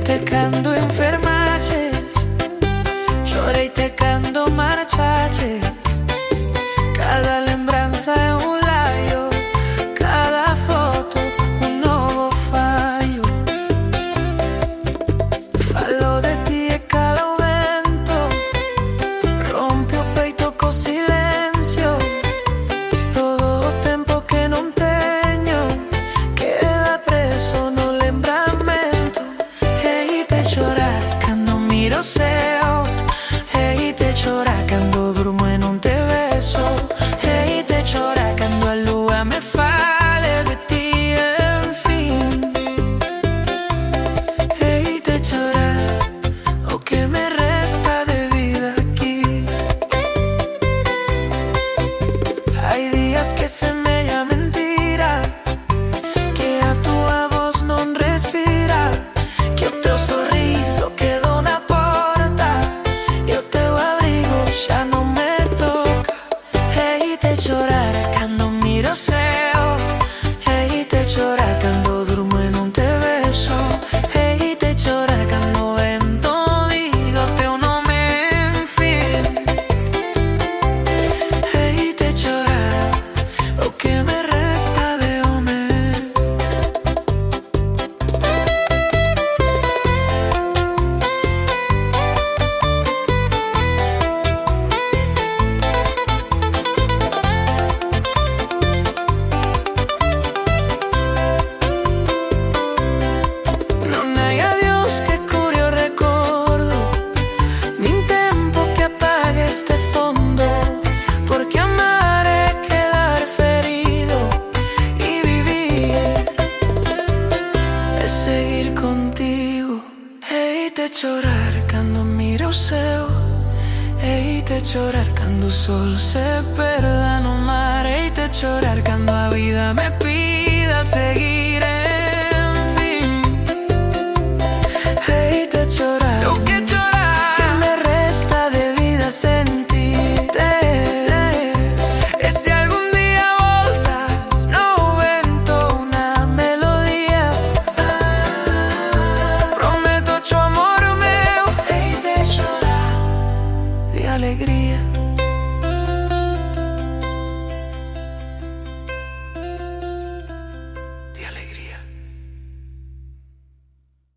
te canto enfermaches, chorei te canto marchaches. Cada lembranza es un layo, cada foto un nuevo fallo. Fallo de ti e cala o vento, rompe o peito co silencio. Todo o tempo que non teño queda preso no lembramento. Hei te chorar cando miro o ceo, hei te chorar cando durmo e non te beso, hei te chorar cando a lúa me fale de ti, en fin. Hei te chorar o que me resta de vida aquí. Hai días que se me llama mentira, que a tua voz non respira, que o teu sorriso quedou na porta e o teu abrigo xa non me toca. Hei te chorar cando miro o ceo, hei te chorar cando durmo e non te beso, hei te chorar cando o vento diga o teu nome, en fin. Hei te chorar o que me resta de home. Non hai adiós que cure o recordo, nin tempo que apague este fondo, porque amar é quedar ferido e vivir é seguir contigo. Hei te chorar cando miro o ceo, hei te chorar cando o sol se perda no mar, hei te chorar cando a vida me pida seguir.